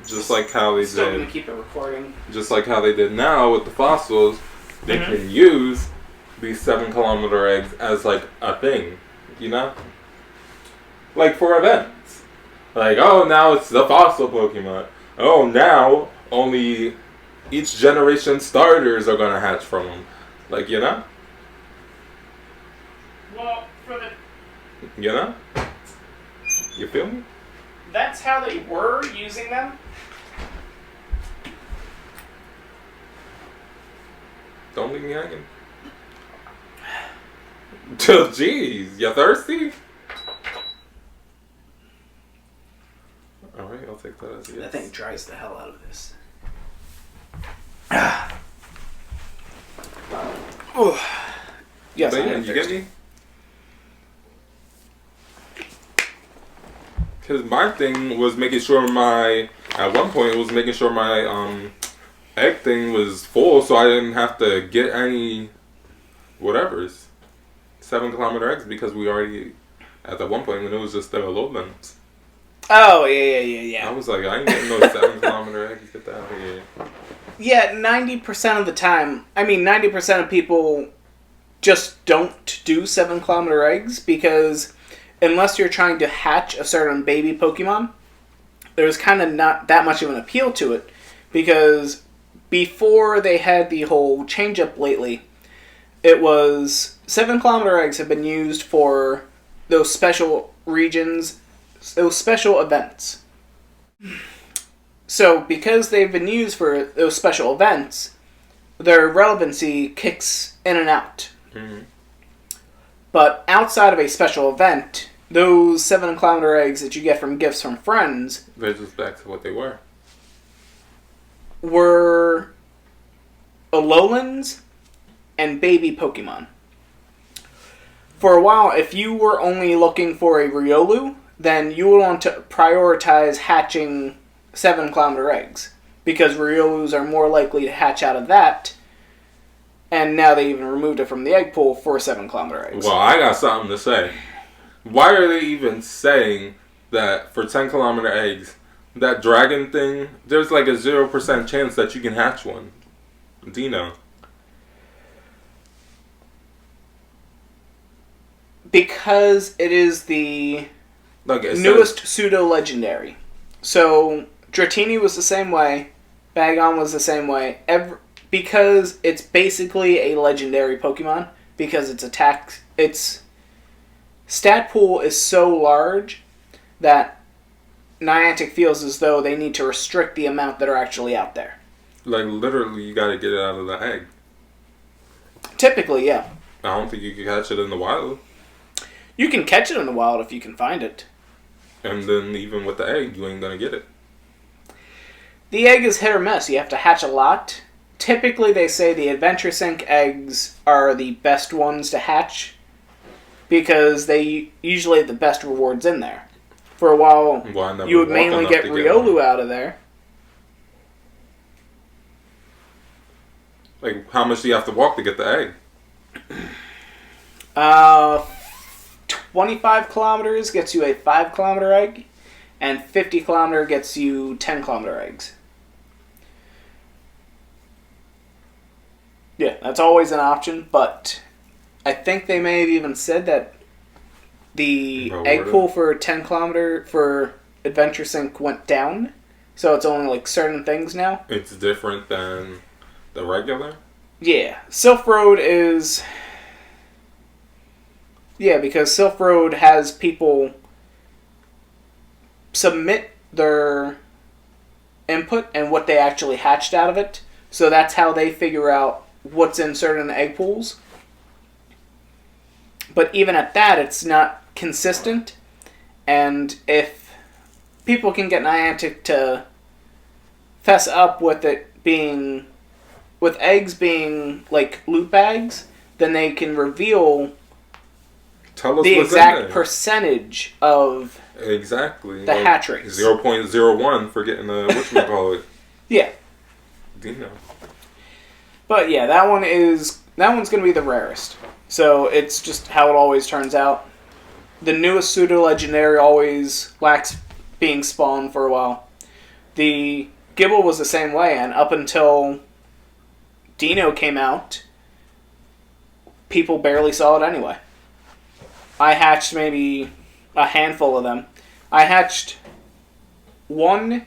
Just like how they Still did. gonna keep it recording. Just like how they did now with the fossils, they can use these 7-kilometer eggs as like a thing, you know? Like for events. Like, oh, now it's the fossil Pokemon. Oh, now only each generation starters are gonna hatch from them. Like, you know? Well, for the... You know? You feel me? That's how they were using them. Don't leave me hanging. Jeez, you thirsty? Alright, I'll take that as a yes. That thing dries the hell out of this. Yes, but I yeah, am you get thirsty. me? Because my thing was making sure at one point it was making sure my egg thing was full so I didn't have to get any whatevers. 7-kilometer eggs because we already, at that one point when it was just the low limits. Oh, yeah. I was like, I ain't getting no 7-kilometer eggs, get that out of here. Yeah, 90% of the time, 90% of people just don't do 7-kilometer eggs because unless you're trying to hatch a certain baby Pokemon, there's kind of not that much of an appeal to it because before they had the whole change-up lately, it was 7-kilometer eggs have been used for those special regions, those special events. So, because they've been used for those special events, their relevancy kicks in and out. Mm-hmm. But outside of a special event, those 7-kilometer eggs that you get from gifts from friends... They're just back to what they were. ...were Alolan and baby Pokemon. For a while, if you were only looking for a Riolu, then you would want to prioritize hatching 7-kilometer eggs. Because Riolus are more likely to hatch out of that. And now they even removed it from the egg pool for 7-kilometer eggs. Well, I got something to say. Why are they even saying that for 10-kilometer eggs, that dragon thing, there's like a 0% chance that you can hatch one? Do you know? Because it is the newest pseudo-legendary. So, Dratini was the same way. Bagon was the same way. Because it's basically a legendary Pokemon. Because its stat pool is so large that Niantic feels as though they need to restrict the amount that are actually out there. Like, literally, you gotta get it out of the egg. Typically, yeah. I don't think you can catch it in the wild. You can catch it in the wild if you can find it. And then even with the egg, you ain't gonna get it. The egg is hit or miss. You have to hatch a lot. Typically, they say the Adventure Sync eggs are the best ones to hatch because they usually have the best rewards in there. For a while, you would mainly get Riolu out of there. Like, how much do you have to walk to get the egg? 25 kilometers gets you a 5-kilometer egg, and 50 kilometer gets you 10-kilometer eggs. Yeah, that's always an option, but I think they may have even said that the egg pool for 10-kilometer for Adventure Sync went down, so it's only like certain things now. It's different than the regular? Yeah, Sylph Road is... Yeah, because Sylph Road has people submit their input and what they actually hatched out of it. So that's how they figure out what's in certain egg pools. But even at that, it's not consistent. And if people can get Niantic to fess up with it being... with eggs being like loot bags, then they can reveal... Tell us the what's exact in there. Percentage of the hatch rates. 0.01 for getting the whatchamacallit. Yeah. Dino. But yeah, that one's going to be the rarest. So it's just how it always turns out. The newest pseudo-legendary always lacks being spawned for a while. The Gibble was the same way, and up until Dino came out, people barely saw it anyway. I hatched maybe a handful of them. I hatched one,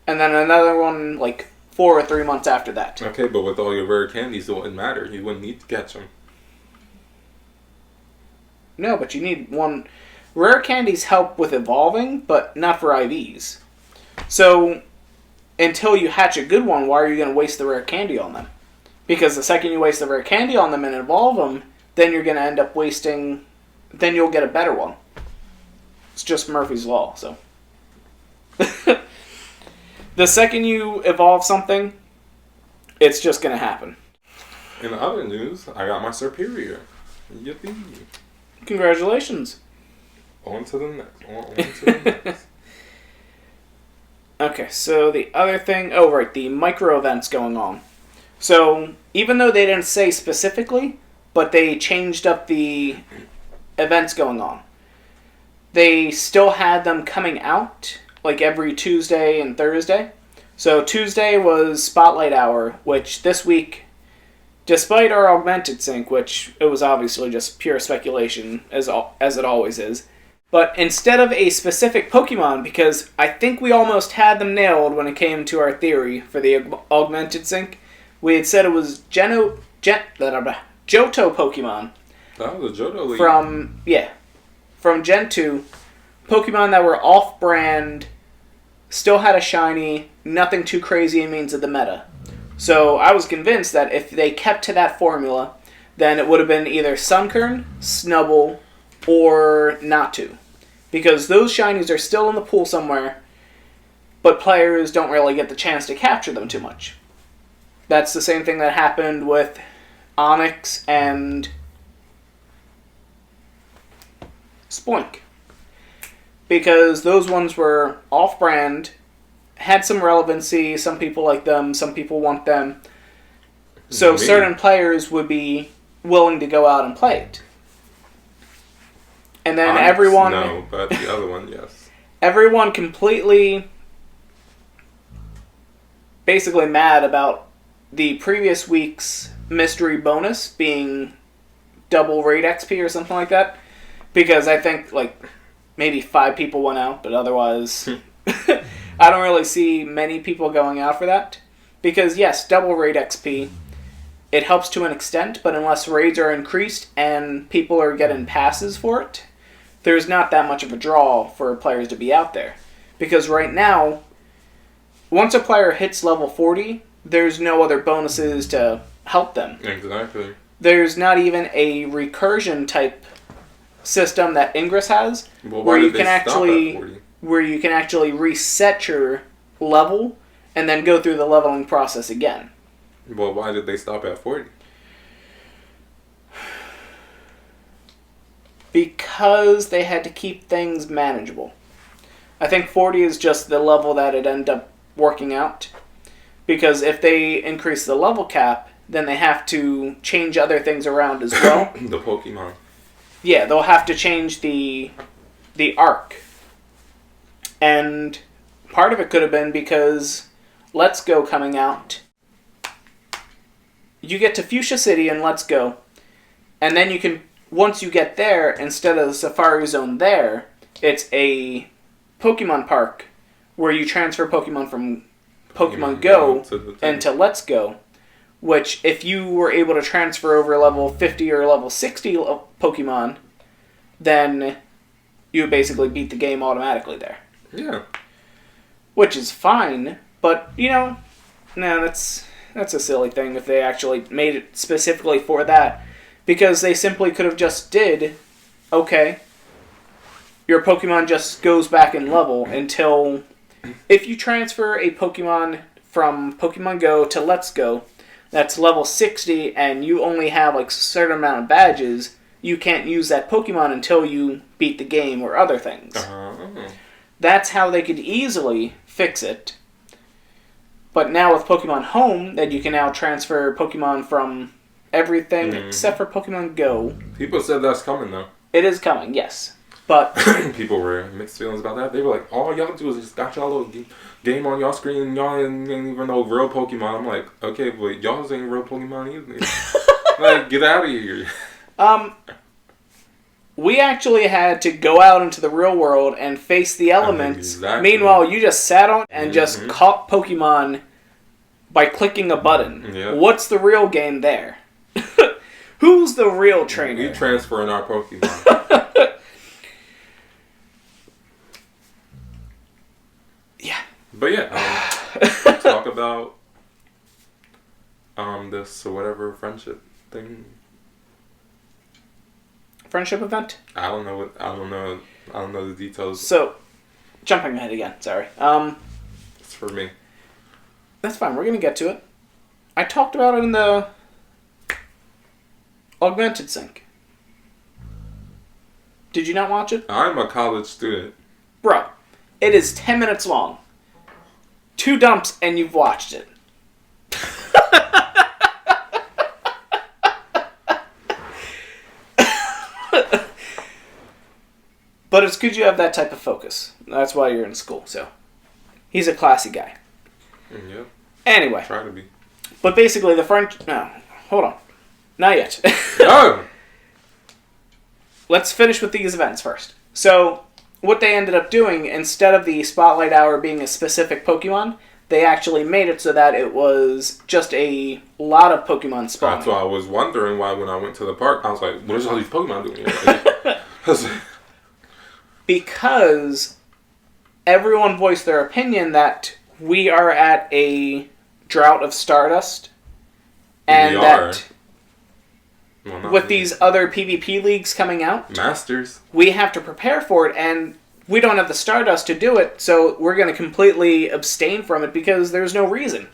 and then another one like 4 or 3 months after that. Okay, but with all your rare candies, it wouldn't matter. You wouldn't need to catch them. No, but you need one. Rare candies help with evolving, but not for IVs. So, until you hatch a good one, why are you going to waste the rare candy on them? Because the second you waste the rare candy on them and evolve them, then you're going to end up wasting... Then you'll get a better one. It's just Murphy's Law, so... The second you evolve something, it's just going to happen. In other news, I got my Superior. Yippee. Congratulations. On to the next. On to the next. Okay, so the other thing... Oh, right, the micro events going on. So, even though they didn't say specifically, but they changed up the events going on. They still had them coming out, like every Tuesday and Thursday. So, Tuesday was Spotlight Hour, which this week, despite our augmented sync, which it was obviously just pure speculation, as it always is, but instead of a specific Pokemon, because I think we almost had them nailed when it came to our theory for the augmented sync, we had said it was Johto Pokemon. That was a Johto lead. From Gen 2, Pokemon that were off-brand, still had a shiny, nothing too crazy in means of the meta. So I was convinced that if they kept to that formula, then it would have been either Sunkern, Snubbull, or Natu. Because those shinies are still in the pool somewhere, but players don't really get the chance to capture them too much. That's the same thing that happened with Onyx and Spoink. Because those ones were off-brand, had some relevancy, some people like them, some people want them. So certain players would be willing to go out and play it. And then Onyx, everyone... No, but the other one, yes. Everyone completely... basically mad about the previous week's mystery bonus being double raid XP or something like that. Because I think, like, maybe 5 people went out, but otherwise... I don't really see many people going out for that. Because, yes, double raid XP... It helps to an extent, but unless raids are increased and people are getting passes for it, there's not that much of a draw for players to be out there. Because right now, once a player hits level 40, there's no other bonuses to help them. Exactly. There's not even a recursion type system that Ingress has, Well, where you can actually reset your level and then go through the leveling process again. Well, why did they stop at 40? Because they had to keep things manageable. I think 40 is just the level that it ended up working out. Because if they increase the level cap, then they have to change other things around as well. The Pokemon. Yeah, they'll have to change the arc. And part of it could have been because Let's Go coming out. You get to Fuchsia City in Let's Go, and then you can, once you get there, instead of the Safari Zone there, it's a Pokemon Park where you transfer Pokemon from Pokemon Go into Let's Go, which if you were able to transfer over level 50 or level 60 Pokemon, then you would basically beat the game automatically there. Yeah. Which is fine, but, no, that's a silly thing if they actually made it specifically for that. Because they simply could have just did, okay, your Pokemon just goes back in level until, if you transfer a Pokemon from Pokemon Go to Let's Go, that's level 60 and you only have like a certain amount of badges, you can't use that Pokemon until you beat the game or other things. That's how they could easily fix it. But now with Pokemon Home, that you can now transfer Pokemon from everything except for Pokemon Go. People said that's coming, though. It is coming, yes. But people were mixed feelings about that. They were like, all y'all do is just got y'all little game on y'all screen, y'all ain't even know real Pokemon. I'm like, okay, but y'all ain't real Pokemon either. Like, get out of here. We actually had to go out into the real world and face the elements. Exactly. Meanwhile, you just sat on and just caught Pokemon by clicking a button. Yeah. What's the real game there? Who's the real trainer? We transferring our Pokemon. Yeah. But yeah, talk about this or whatever friendship thing. Friendship event? I don't know the details. So, jumping ahead again, sorry. It's for me. That's fine, we're gonna get to it. I talked about it in the Augmented Sync. Did you not watch it? I'm a college student. Bro, it is 10 minutes long. 2 dumps and you've watched it. But it's good you have that type of focus. That's why you're in school, so. He's a classy guy. Yep. Anyway. Try to be. But basically the French... No, hold on. Not yet. No! Let's finish with these events first. So, what they ended up doing, instead of the Spotlight Hour being a specific Pokemon, they actually made it so that it was just a lot of Pokemon spawning. That's why I was wondering why when I went to the park, I was like, what is all these Pokemon doing here? Because everyone voiced their opinion that we are at a drought of Stardust. And that with these other PvP leagues coming out, Masters, we have to prepare for it, and we don't have the Stardust to do it, so we're going to completely abstain from it because there's no reason.